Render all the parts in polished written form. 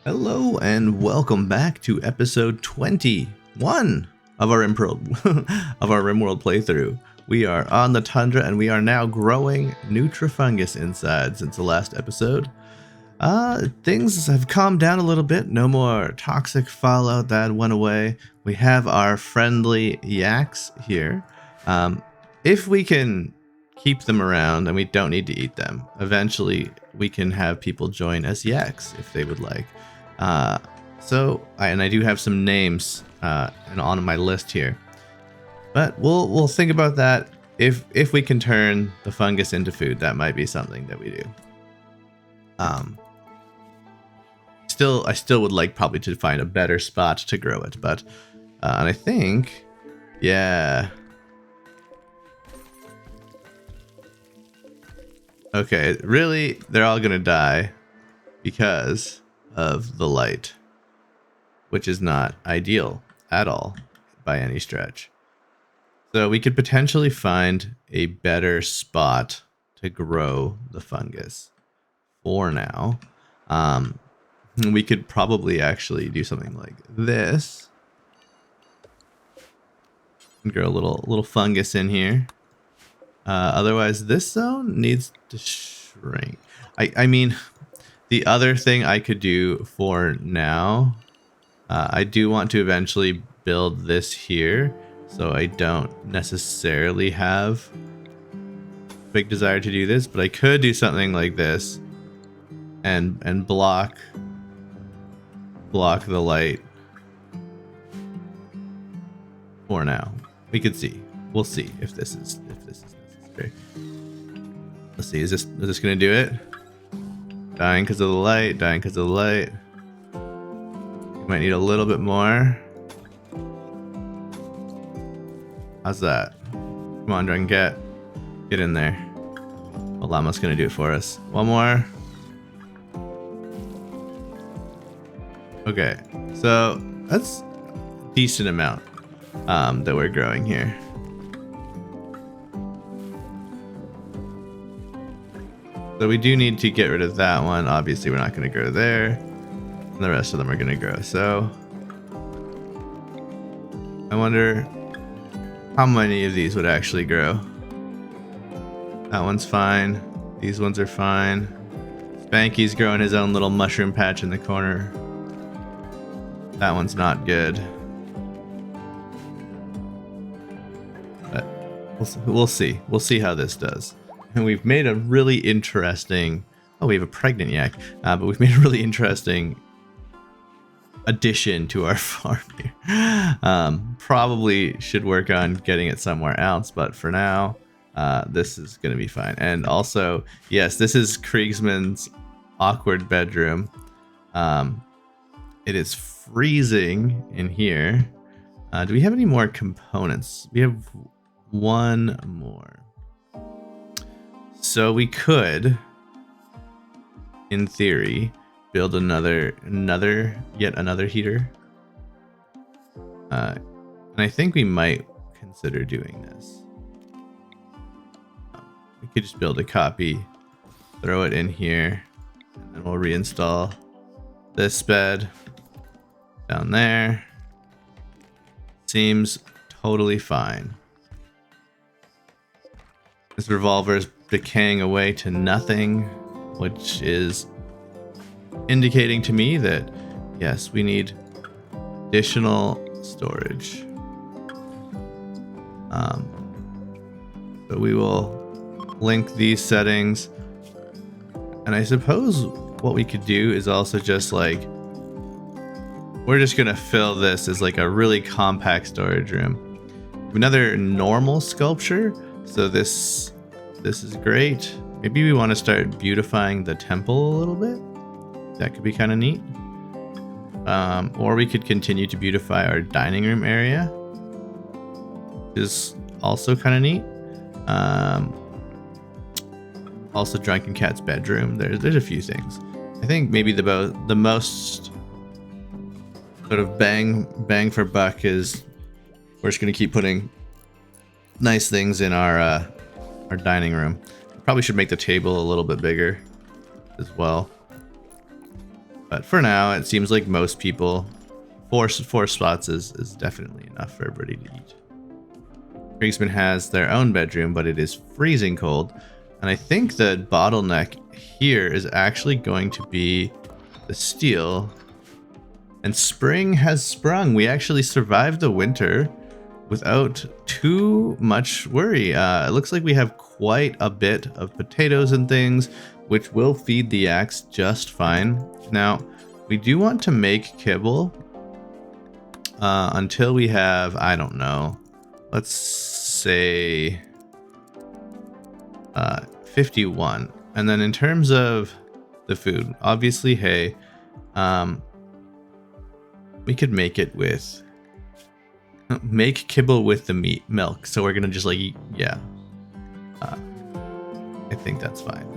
Hello and welcome back to episode 21 of our Rimworld playthrough. We are on the Tundra and we are now growing Nutrifungus inside since the last episode. Things have calmed down a little bit. No more toxic fallout that went away. We have our friendly yaks here. If we can keep them around and we don't need to eat them, eventually we can have people join as yaks if they would like. I do have some names and on my list here, but we'll think about that. If we can turn the fungus into food, that might be something that we do. I still would like probably to find a better spot to grow it, but and I think, yeah. Okay, really, they're all gonna die because of the light, which is not ideal at all by any stretch. So we could potentially find a better spot to grow the fungus for now. We could probably actually do something like this and grow a little fungus in here. Otherwise, this zone needs to shrink. I mean, the other thing I could do for now, I do want to eventually build this here, so I don't necessarily have a big desire to do this, but I could do something like this and block the light for now. We could see. We'll see if this is necessary. Let's see. Is this gonna do it? Dying because of the light. Dying because of the light. You might need a little bit more. How's that? Come on, Dragon Cat. Get in there. Well, Llama's gonna do it for us. One more. Okay, so that's a decent amount that we're growing here. So we do need to get rid of that one. Obviously, we're not going to grow there. And the rest of them are going to grow. So I wonder how many of these would actually grow. That one's fine. These ones are fine. Spanky's growing his own little mushroom patch in the corner. That one's not good. But we'll see. We'll see how this does. And we've made a really interesting... Oh, we have a pregnant yak. But we've made a really interesting addition to our farm here. Probably should work on getting it somewhere else. But for now, this is going to be fine. And also, yes, this is Kriegsman's awkward bedroom. It is freezing in here. Do we have any more components? We have one more. So we could, in theory, build yet another heater. And I think we might consider doing this. We could just build a copy, throw it in here, and then we'll reinstall this bed down there. Seems totally fine. This revolver is decaying away to nothing, which is indicating to me that yes, we need additional storage. So we will link these settings, and I suppose what we could do is also just like, we're just gonna fill this as like a really compact storage room. Another normal sculpture, so this is great. Maybe we want to start beautifying the temple a little bit. That could be kind of neat. Or we could continue to beautify our dining room area, which is also kind of neat. Also, Drunken Cat's bedroom. There's a few things. I think maybe the most sort of bang for buck is we're just gonna keep putting nice things in our dining room. Probably should make the table a little bit bigger as well. But for now, it seems like most people, four spots is definitely enough for everybody to eat. Krigsman has their own bedroom, but it is freezing cold. And I think the bottleneck here is actually going to be the steel. And spring has sprung. We actually survived the winter without too much worry. It looks like we have quite a bit of potatoes and things, which will feed the axe just fine. Now, we do want to make kibble until we have, I don't know, let's say 51. And then in terms of the food, obviously hay, we could make it with, make kibble with the milk. So we're gonna just like, yeah, I think that's fine.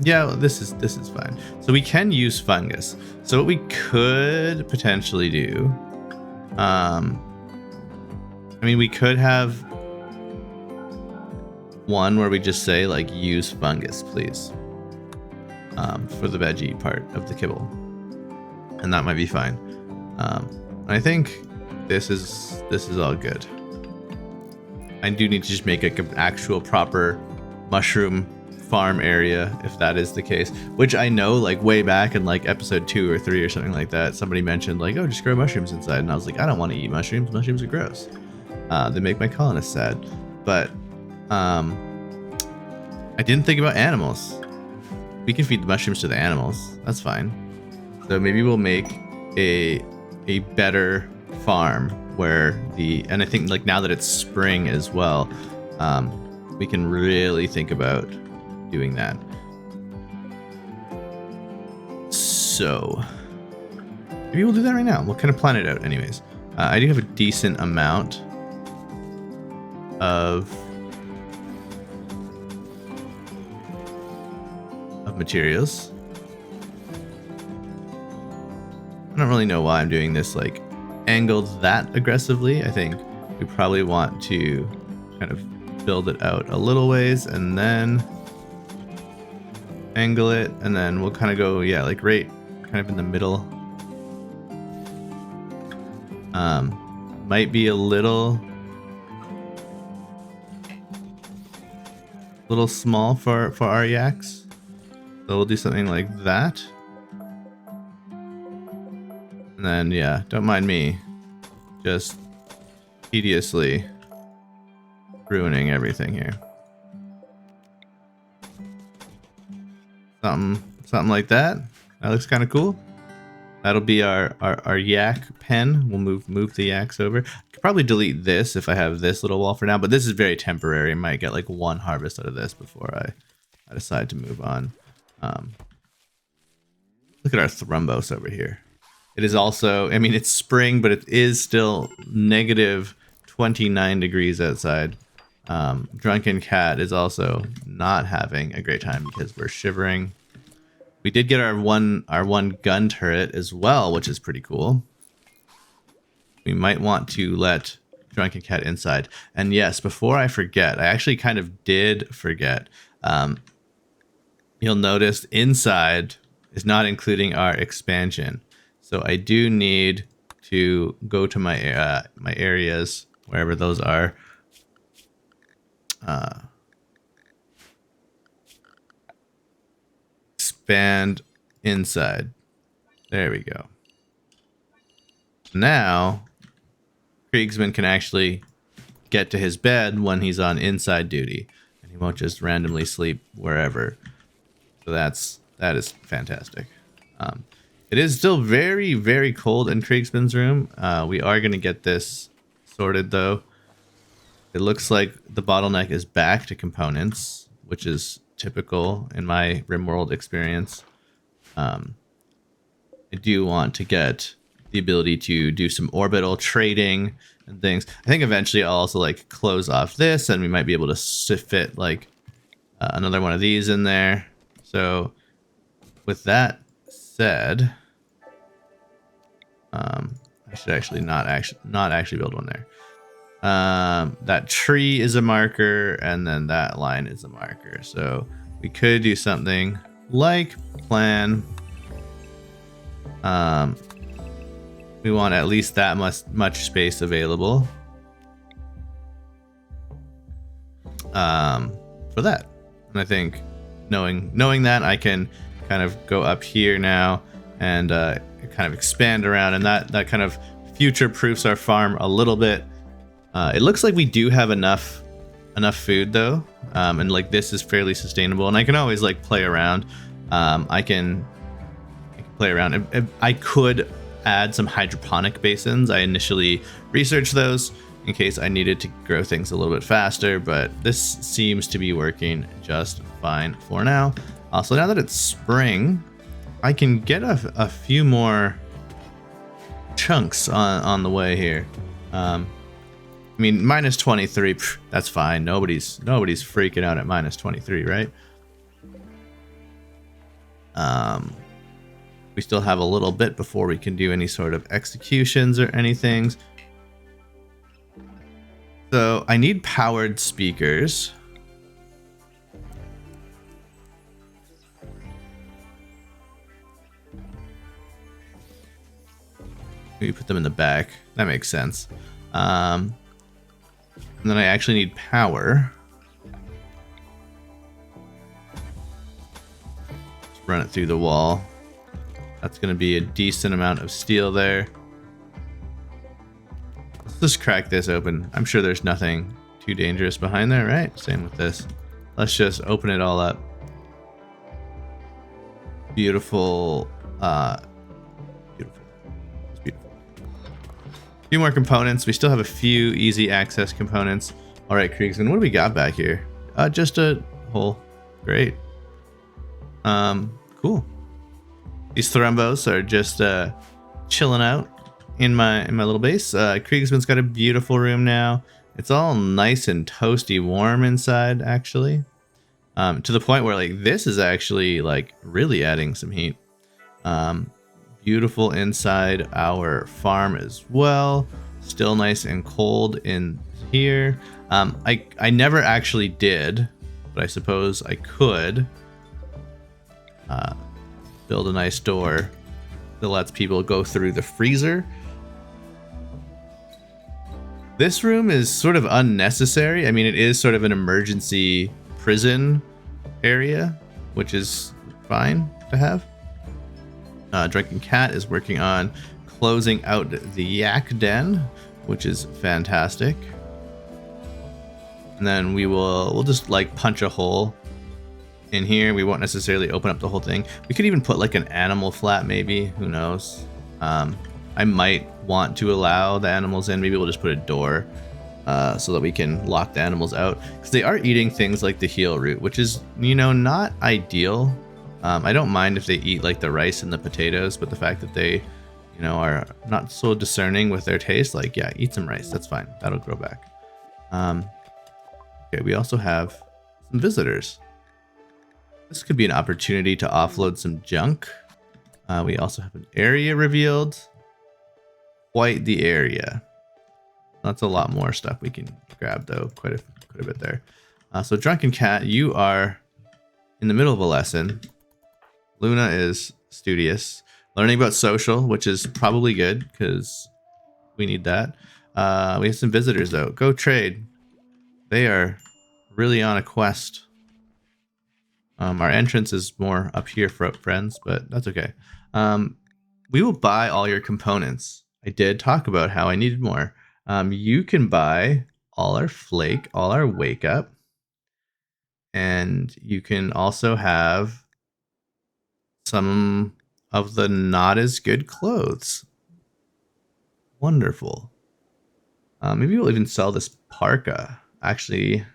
Yeah, this is fine. So we can use fungus. So what we could potentially do, I mean, we could have one where we just say like use fungus, please, for the veggie part of the kibble, and that might be fine. I think this is all good. I do need to just make like an actual proper mushroom farm area if that is the case, which I know like way back in like episode 2 or 3 or something like that, somebody mentioned like, oh, just grow mushrooms inside, and I was like, I don't want to eat mushrooms. Mushrooms are gross. They make my colonists sad. But I didn't think about animals. We can feed the mushrooms to the animals. That's fine. So maybe we'll make a better farm where and I think like now that it's spring as well, we can really think about doing that. So maybe we'll do that right now. We'll kind of plan it out anyways. I do have a decent amount of materials. I don't really know why I'm doing this like angled that aggressively. I think we probably want to kind of build it out a little ways and then angle it, and then we'll kind of go, yeah, like right kind of in the middle. Might be a little small for our yaks, so we'll do something like that. And then, yeah, don't mind me just tediously ruining everything here. Something like that. That looks kind of cool. That'll be our yak pen. We'll move the yaks over. I could probably delete this if I have this little wall for now, but this is very temporary. I might get like one harvest out of this before I decide to move on. Look at our thrumbos over here. It is also, I mean, it's spring, but it is still negative 29 degrees outside. Drunken Cat is also not having a great time because we're shivering. We did get our one gun turret as well, which is pretty cool. We might want to let Drunken Cat inside. And yes, before I forget, I actually kind of did forget. You'll notice inside is not including our expansion. So I do need to go to my my areas, wherever those are. Expand inside. There we go. Now, Kriegsman can actually get to his bed when he's on inside duty, and he won't just randomly sleep wherever. So that is fantastic. It is still very, very cold in Kriegsman's room. We are going to get this sorted, though. It looks like the bottleneck is back to components, which is typical in my Rimworld experience. I do want to get the ability to do some orbital trading and things. I think eventually I'll also like close off this, and we might be able to fit like another one of these in there. So with that said, I should actually not actually build one there. That tree is a marker, and then that line is a marker. So we could do something like plan We want at least that much space available for that. And I think knowing that, I can kind of go up here now and kind of expand around, and that kind of future-proofs our farm a little bit. It looks like we do have enough food though, and like this is fairly sustainable, and I can always like play around. I can play around. I could add some hydroponic basins. I initially researched those in case I needed to grow things a little bit faster, but this seems to be working just fine for now. Also, now that it's spring, I can get a few more chunks on the way here. I mean, minus 23, that's fine. Nobody's freaking out at minus 23, right? We still have a little bit before we can do any sort of executions or anything. So I need powered speakers. Maybe put them in the back. That makes sense. And then I actually need power. Just run it through the wall. That's going to be a decent amount of steel there. Let's just crack this open. I'm sure there's nothing too dangerous behind there, right? Same with this. Let's just open it all up. Beautiful. Beautiful. It's beautiful. A few more components. We still have a few easy access components. All right, Kriegsman, what do we got back here? Just a hole. Great. Cool. These thrombos are just chilling out in my little base. Kriegsman's got a beautiful room now. It's all nice and toasty warm inside, actually. To the point where like this is actually like really adding some heat. Beautiful inside our farm as well. Still nice and cold in here. I never actually did, but I suppose I could build a nice door that lets people go through the freezer. This room is sort of unnecessary. I mean, it is sort of an emergency prison area, which is fine to have. Drunken Cat is working on closing out the yak den, which is fantastic. And then we'll just like punch a hole in here. We won't necessarily open up the whole thing. We could even put like an animal flat, maybe. Who knows? I might want to allow the animals in. Maybe we'll just put a door so that we can lock the animals out, because they are eating things like the heel root, which is, you know, not ideal. I don't mind if they eat like the rice and the potatoes, but the fact that they, you know, are not so discerning with their taste, like, yeah, eat some rice. That's fine. That'll grow back. Okay, we also have some visitors. This could be an opportunity to offload some junk. We also have an area revealed. Quite the area. That's a lot more stuff we can grab, though. Quite a bit there. So Drunken Cat, you are in the middle of a lesson. Luna is studious, learning about social, which is probably good because we need that. We have some visitors, though. Go trade. They are really on a quest. Our entrance is more up here for friends, but that's okay. We will buy all your components. I did talk about how I needed more. You can buy all our flake, all our wake up, and you can also have some of the not as good clothes. Wonderful. Maybe we'll even sell this parka. Actually,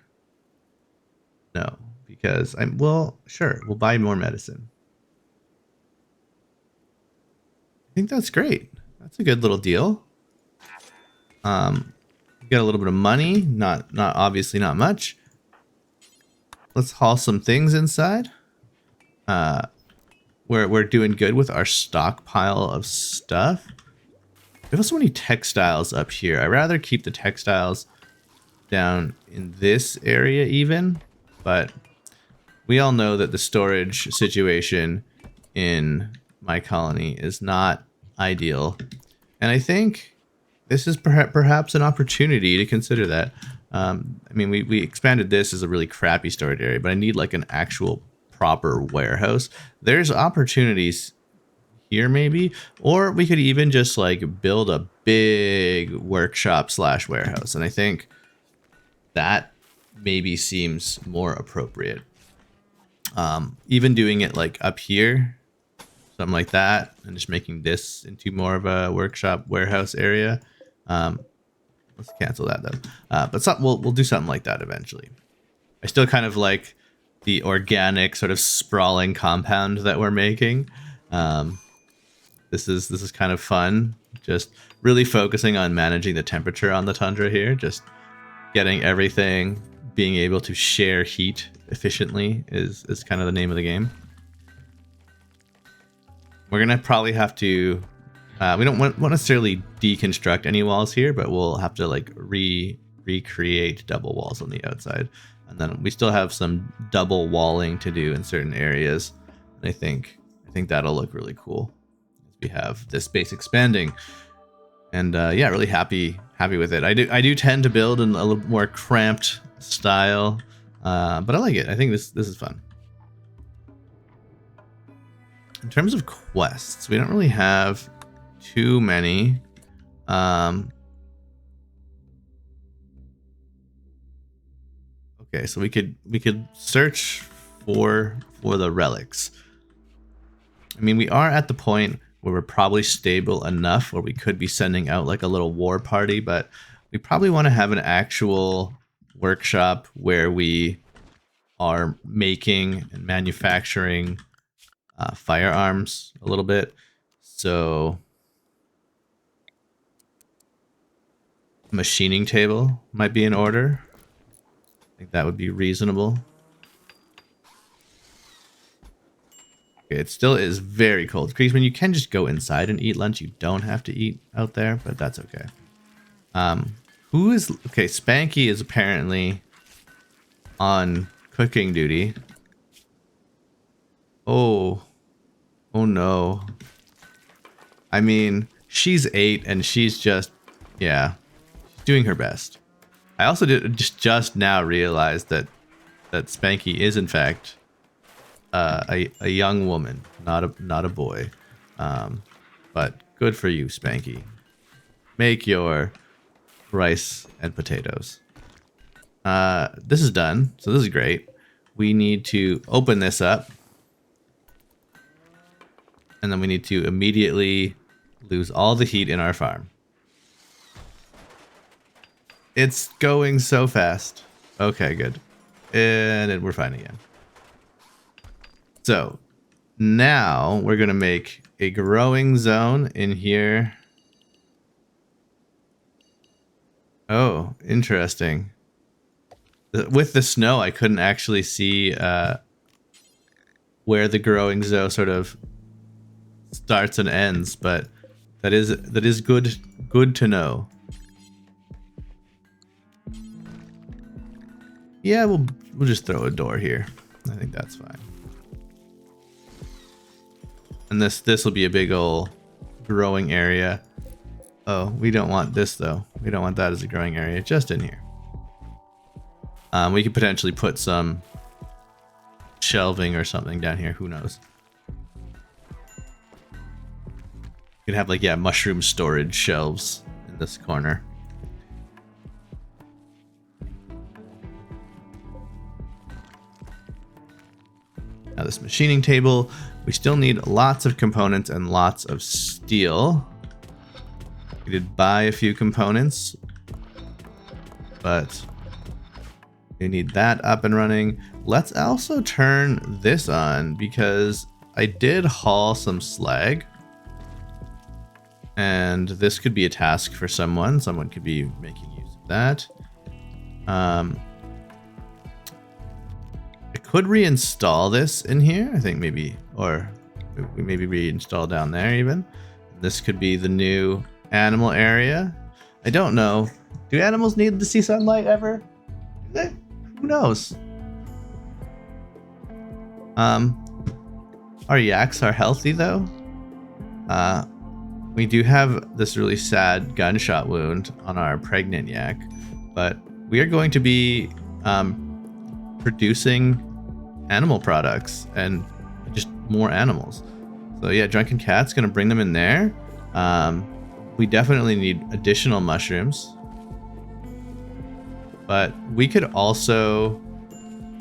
no, because well, sure, we'll buy more medicine. I think that's great. That's a good little deal. Get a little bit of money, not obviously not much. Let's haul some things inside. We're doing good with our stockpile of stuff. We have so many textiles up here. I'd rather keep the textiles down in this area even, but we all know that the storage situation in my colony is not ideal. And I think this is perhaps an opportunity to consider that. I mean, we expanded this as a really crappy storage area, but I need like an actual proper warehouse. There's opportunities here maybe, or we could even just like build a big workshop / warehouse. And I think that maybe seems more appropriate. Even doing it like up here, something like that, and just making this into more of a workshop warehouse area. Let's cancel that though. But we'll do something like that eventually. I still kind of like the organic sort of sprawling compound that we're making. This is kind of fun. Just really focusing on managing the temperature on the tundra here. Just getting everything, being able to share heat efficiently is kind of the name of the game. We're gonna probably have to. We don't want necessarily deconstruct any walls here, but we'll have to like recreate double walls on the outside, and then we still have some double walling to do in certain areas. And I think that'll look really cool. We have this base expanding, and yeah, really happy with it. I do tend to build in a little more cramped style, but I like it. I think this is fun. In terms of quests, we don't really have too many. Okay, so we could search for the relics. I mean, we are at the point where we're probably stable enough where we could be sending out like a little war party, but we probably want to have an actual workshop where we are making and manufacturing firearms a little bit. So machining table might be in order. I think that would be reasonable. Okay, it still is very cold. Creasman, you can just go inside and eat lunch. You don't have to eat out there, but that's okay. Who is... Okay, Spanky is apparently on cooking duty. Oh no. I mean, she's 8 and she's just... Yeah, she's doing her best. I also did just now realize that Spanky is in fact a young woman, not a boy. But good for you, Spanky. Make your rice and potatoes. This is done, so this is great. We need to open this up, and then we need to immediately lose all the heat in our farm. It's going so fast. Okay, good. And we're fine again. So now we're going to make a growing zone in here. Oh, interesting. With the snow, I couldn't actually see where the growing zone sort of starts and ends, but that is good to know. Yeah, we'll just throw a door here. I think that's fine. And this will be a big old growing area. Oh, we don't want this though. We don't want that as a growing area, just in here. We could potentially put some shelving or something down here. Who knows? You could have like, yeah, mushroom storage shelves in this corner. Now this machining table, we still need lots of components and lots of steel. We did buy a few components, but we need that up and running. Let's also turn this on because I did haul some slag. And this could be a task for someone. Someone could be making use of that. I could reinstall this in here, I think maybe, or we maybe reinstall down there even. This could be the new animal area. I don't know. Do animals need to see sunlight ever? Do they? Who knows? Our yaks are healthy though. We do have this really sad gunshot wound on our pregnant yak, but we are going to be producing animal products and just more animals. So yeah, Drunken Cat's gonna bring them in there. We definitely need additional mushrooms, but we could also,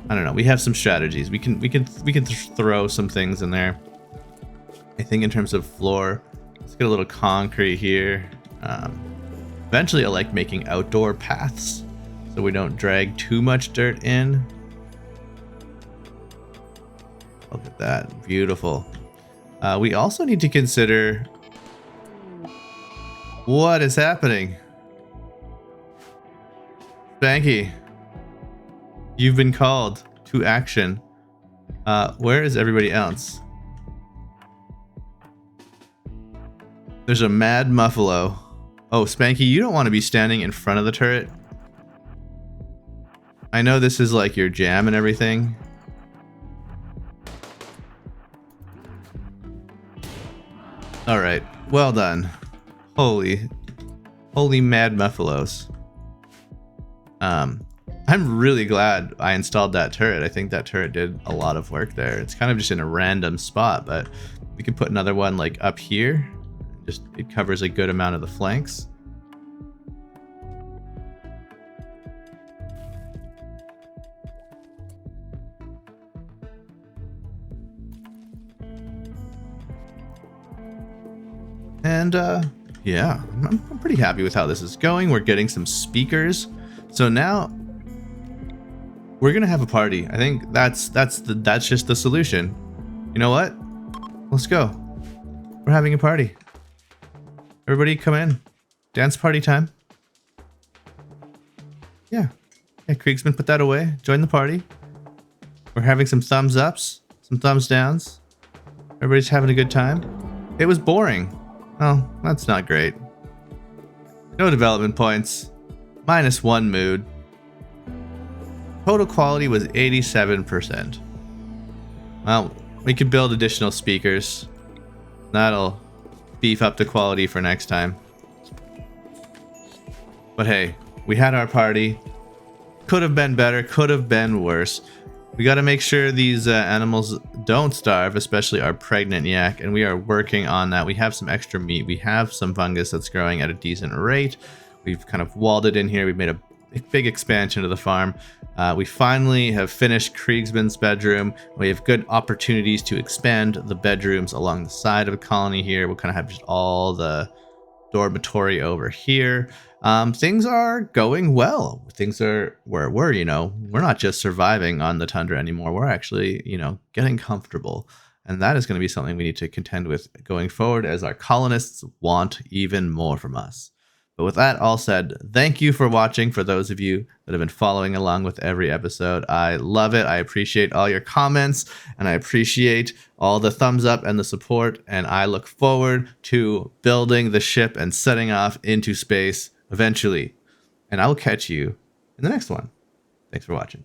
I don't know, we have some strategies. We can throw some things in there. I think in terms of floor, let's get a little concrete here. Eventually I like making outdoor paths so we don't drag too much dirt in. Look at that, beautiful. We also need to consider what is happening. Spanky, you've been called to action. Where is everybody else? There's a mad muffalo. Oh, Spanky, you don't want to be standing in front of the turret. I know this is like your jam and everything. All right, well done. Holy mad muffalos. I'm really glad I installed that turret. I think that turret did a lot of work there. It's kind of just in a random spot, but we could put another one like up here. Just it covers a good amount of the flanks. And yeah, I'm pretty happy with how this is going. We're getting some speakers. So now we're gonna have a party. I think that's just the solution. You know what? Let's go. We're having a party. Everybody come in. Dance party time. Yeah. Yeah, Kriegsman, put that away. Join the party. We're having some thumbs ups, some thumbs downs. Everybody's having a good time. It was boring. Oh, that's not great. No development points. -1 mood. Total quality was 87%. Well, we could build additional speakers. That'll beef up the quality for next time. But hey, we had our party. Could have been better, could have been worse. We got to make sure these animals don't starve, especially our pregnant yak, and we are working on that. We have some extra meat. We have some fungus that's growing at a decent rate. We've kind of walled it in here. We've made a big expansion of the farm. We finally have finished Kriegsman's bedroom. We have good opportunities to expand the bedrooms along the side of the colony here. We'll kind of have just all the dormitory over here. Things are going well. Things are where we're not just surviving on the tundra anymore. We're actually, getting comfortable. And that is going to be something we need to contend with going forward as our colonists want even more from us. But with that all said, thank you for watching. For those of you that have been following along with every episode, I love it. I appreciate all your comments, and I appreciate all the thumbs up and the support. And I look forward to building the ship and setting off into space eventually. And I will catch you in the next one. Thanks for watching.